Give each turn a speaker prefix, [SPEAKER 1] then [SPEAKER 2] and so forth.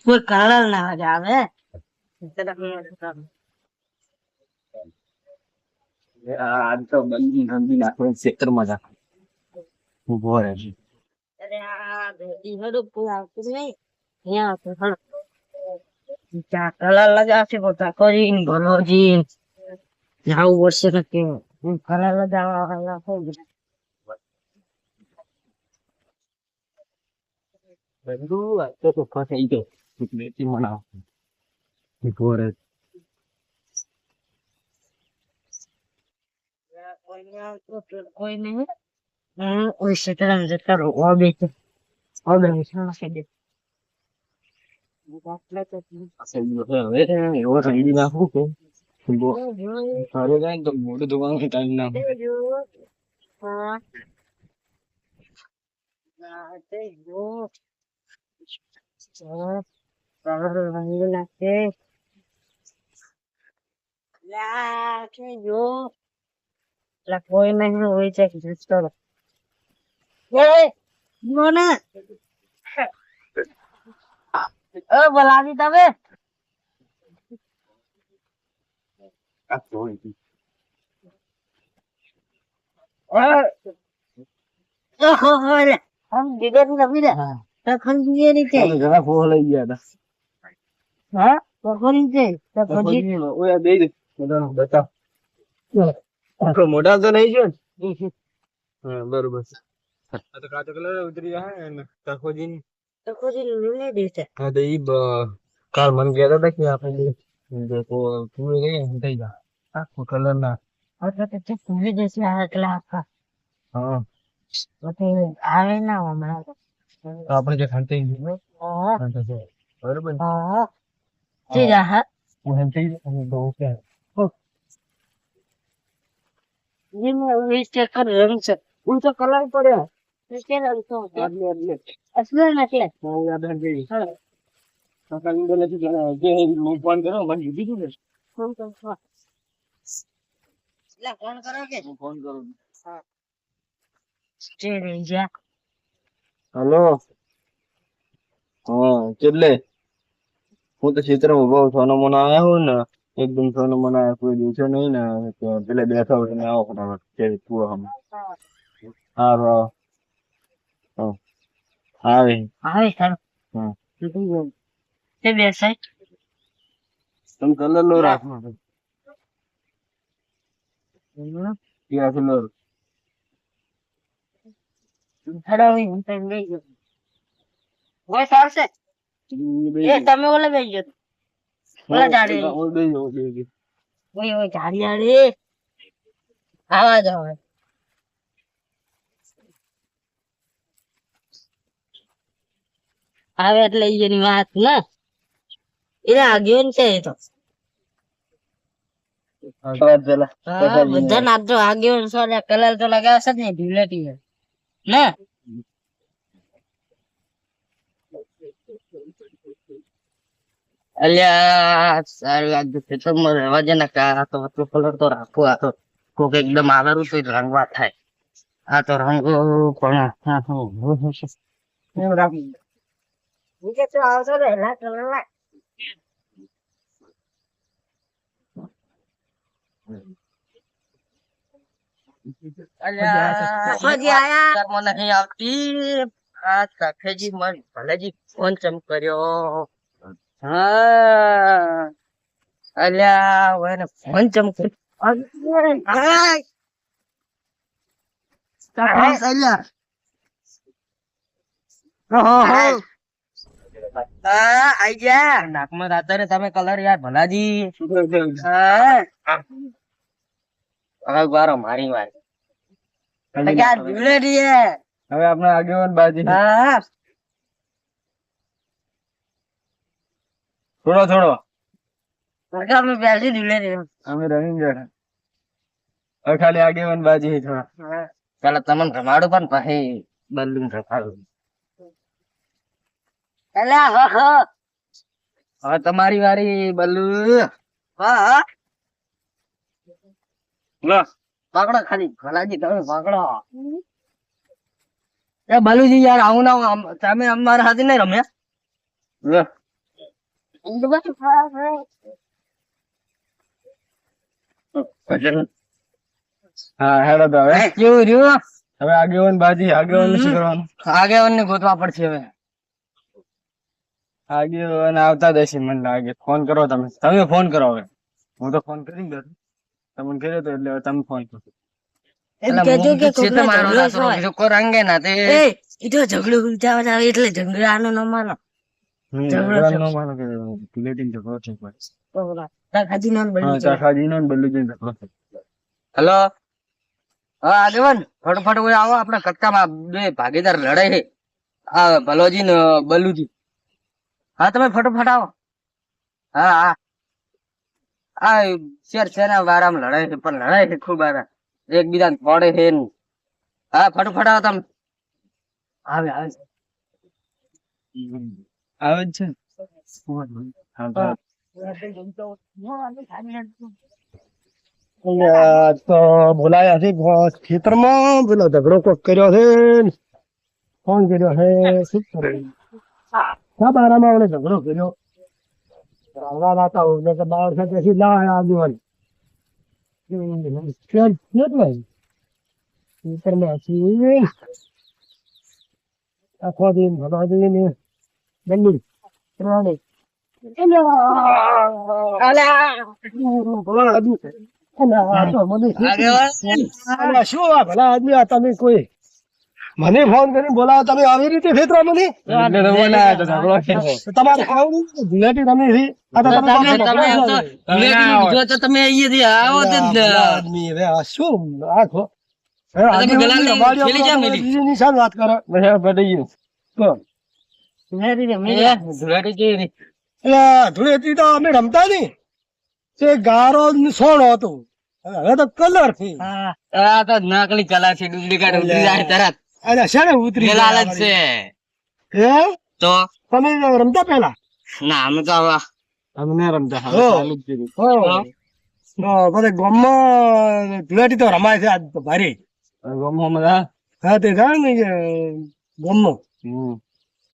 [SPEAKER 1] કોઈ કલર ના જ આવે
[SPEAKER 2] આજ તો બંધી નંદી નાખો ક્ષેત્રમાં જા ઉભો રહે છે.
[SPEAKER 1] અરે આ ધોતી હડું કોઈ આવતું નહીં અહીંયા આવતું હળ ચા કલર લગાવશે પોતા કરીને ભલોજી જાવું પડશે ને કે કલર લગાવવા થઈ ગયા
[SPEAKER 2] બધું આજ તો થઈ ગયો મેથી મનાવ ઉભો રહે.
[SPEAKER 1] કોઈ નહીં આવતું તો કોઈ નહીં ઓય શેતરામ જતા રહો ઓબે છે ઓબે નાખી દે
[SPEAKER 2] હવે એવો રંગી નાખું કે ઘરે જાય ને તો મોઢું ધોવાનું ટાઈમ ના મળે.
[SPEAKER 1] કોઈ નહીં હોય છે ચલો બોલાવી તમે
[SPEAKER 2] આ જોઈ તી.
[SPEAKER 1] हम जिगर नहीं रहा तब हम जिए नहीं थे
[SPEAKER 2] તમે ઘણા ફોન લઈ ગયા હતા.
[SPEAKER 1] हाँ तो नहीं थे तब जी
[SPEAKER 2] ઓય દે દે બધાનો બતાવ. આપણો મોઢા તો નહીં છે ને? હા બરોબર છે. આ તો કાચો કલર ઉતરી જાય ને તકોજી ની.
[SPEAKER 1] तो कुछ नहीं देते
[SPEAKER 2] હા તો ઈ કાલ મને કહેતા હતા કે આપણે દેખો તું ગઈ થઈ જા આખો કલર ના.
[SPEAKER 1] और तो पूरे जैसे क्लास का
[SPEAKER 2] હા
[SPEAKER 1] तो आवे ना हमारा
[SPEAKER 2] તો આપણે જે ખાંતે
[SPEAKER 1] हाँ
[SPEAKER 2] બરોબર ને?
[SPEAKER 1] हाँ ठीक है
[SPEAKER 2] હું એમ થઈ જાય બહુ કે
[SPEAKER 1] ये मैं इस चक्कर रंग से उनका कलर पड़े इसके रंग तो असली नकली
[SPEAKER 2] હું યાદ રાખી
[SPEAKER 1] हाँ
[SPEAKER 2] કાકા ની બોલે છે કે જે હું ફોન કર્યો મને કીધું ને
[SPEAKER 1] कौन कौन सा ला कौन करोगे
[SPEAKER 2] હું ફોન કરું.
[SPEAKER 1] हाँ ठीक है जा
[SPEAKER 2] હેલો હા કેટલે હું તો ક્ષેત્રમાં ઉભો સોનો મોનો આવ્યા હું ને એકદમ સોનો મોનો આવ્યા કોઈ દિવસે નહીં ને તો પેલા બેઠા હોય ને આવો ફટાફટ કેવી તું હમ હા આવે
[SPEAKER 1] આવે સર
[SPEAKER 2] હા
[SPEAKER 1] તે બેસાય
[SPEAKER 2] તમે કલર લો રાખો ક્યાં કલર
[SPEAKER 1] હડાવી હું તો લઈ ગયો કોઈ સારશે એ તમે ઓલે બેસી ગયો ઓલા જાડે ઓય ઓય જાડી જાડી આવા જાવ આવે એટલે એની વાત ને એને આગળ છે એ તો
[SPEAKER 2] પેલા
[SPEAKER 1] હા બધા નાખજો આગળ સોલે કલર તો લગાવશે જ ને ઢીલેટી ને અલ્યા સારું આજ ખેતરમાં રહેવા દે ને આ તો એટલો કલર તો રાખો આ તો કોક એકદમ આવેલું તો રંગવા થાય આ તો રંગ પણ નીચે તો આવશો ને એલા કલર મને નહીં આવતી આ સફેજી મન ભલેજી ફોન ચમ કર્યો હા અલ્યા વને ફોન ચમ કર્યો નાકમાં રાતરે તમે કલર યાર ભલાજી હા બારો મારી વાર
[SPEAKER 2] હવે આપણે આગેવાન બાજી
[SPEAKER 1] હા
[SPEAKER 2] થોડો થોડો
[SPEAKER 1] અમે બેસી ઢીલે
[SPEAKER 2] અમે રહીને બેઠા હવે ખાલી આગેવાન બાજી છે થોડા
[SPEAKER 1] પેલા તમને રમાડું પણ પછી બલ્લું રખાડું હવે તમારી વારી બલ્લુ હા
[SPEAKER 2] લો
[SPEAKER 1] પકડો ખાલી ભલાજી તમે પકડો
[SPEAKER 3] એ બાલુજી યાર આવું ના તમે અમારા સાથે નહીં રમ્યા
[SPEAKER 2] લે. હા હેડો તો હવે
[SPEAKER 3] કેવું રહ્યું
[SPEAKER 2] હવે આગેવાન બાજી આગેવાન શું કરવાનું
[SPEAKER 3] આગેવાન ને ગોતવા પડશે હવે
[SPEAKER 2] આગેવાન આવતા દેશે મને લાગે ફોન કરો તમે ફોન કરો હવે હું તો ફોન કરી દઉં તમને કર્યો તો એટલે હવે તમે ફોન કરો
[SPEAKER 1] એમ કહેજો કે
[SPEAKER 3] ક્ષેત્ર
[SPEAKER 1] કોકનો
[SPEAKER 3] મારો
[SPEAKER 1] ઝઘડો
[SPEAKER 3] લાકડો
[SPEAKER 1] હોય.
[SPEAKER 3] બીજો કોઈ રંગે ના તે
[SPEAKER 1] એ ઈ તો ઝઘડો ઉલટાવા આવે એટલે ઝઘડાનો ન માનો
[SPEAKER 2] ઝઘડા ન માનો કે પ્લેટિંગ ઝઘડો છે ભાઈ.
[SPEAKER 1] તાકાજી નો
[SPEAKER 2] હા
[SPEAKER 1] બની જાય.
[SPEAKER 2] ચાખાજી નો ને બલ્લુજી નો ઝઘડો છે.
[SPEAKER 3] હેલો હા આગેવાન ફટોફટ ઓય આવો આપણા કટકામાં બે ભાગીદાર લડાઈ છે આ ભલોજી ને બલ્લુજી હા તમે ફટોફટ આવો હા હા આ શેરના વારામાં લડાઈ છે પણ લડાઈ છે ખૂબ આ એકબીજાને ફોડે છે ને. હા ફટોફટ આવો તમે આવે આવે
[SPEAKER 2] આવે જ છે હા તો
[SPEAKER 4] તો બોલાયા છે ખેતરમાં પેલો ઝઘડો કોક કર્યો છે ને. ફોન કર્યો છે શું કરે શા બારામાં ઓલે ઝઘડો કર્યો રાવણા લાતા હોય એટલે બાર છે પછી લાયા આગેવાન ખેતરમાં છીએ આખો દિન ભલા દિન બંને ત્રણે ભલા આદમી છે. આ તો મને
[SPEAKER 3] આગેવાન
[SPEAKER 4] શું આ ભલા આદમી આ તમે કોઈ મને ફોન કરીને બોલાવો તમે આવી રીતે ફેતરો મને
[SPEAKER 2] એટલે તો બોલાયા તો ઝઘડો છે.
[SPEAKER 4] તો તમારે ખાવું ધુલેટી રમી છે આ તો તમે
[SPEAKER 3] તમે આમ તો ધૂળેટીનું જો તો તમે અહીંયાથી આવો તે જ ને.
[SPEAKER 4] ભલા આદમી હવે આ શું આખો હવે
[SPEAKER 3] તમે
[SPEAKER 4] આદમી
[SPEAKER 3] ગલાની
[SPEAKER 4] અમારી
[SPEAKER 3] થેલી ક્યાં મેલી?
[SPEAKER 4] બીજી નિશાન વાત કરો
[SPEAKER 2] બરાબર પડી ગયું.
[SPEAKER 4] તો
[SPEAKER 3] ધૂળેટી કેવી રહી?
[SPEAKER 4] એટલે ધૂળેટી તો અમે રમતા નહીં તે ગારો ને સોનો હતો હવે તો કલર થી
[SPEAKER 3] આ તો નકલી કલા છે ડુપ્લિકેટ ઉતરી જાય તરત
[SPEAKER 4] અને શેને ઉતરી
[SPEAKER 3] એ લાલચ છે
[SPEAKER 4] હે
[SPEAKER 3] તો
[SPEAKER 4] તમે રમતા પેલા
[SPEAKER 3] ના અમે તો આવા
[SPEAKER 2] અમને રમતા
[SPEAKER 4] હો.
[SPEAKER 2] ચાલુ જ કર્યું.
[SPEAKER 4] તો બધે ગામમાં ધૂળેટી તો રમાય છે આજ તો ભારે
[SPEAKER 2] ગમો બધા
[SPEAKER 4] હા તે જાણ ને ગામમાં
[SPEAKER 2] હમ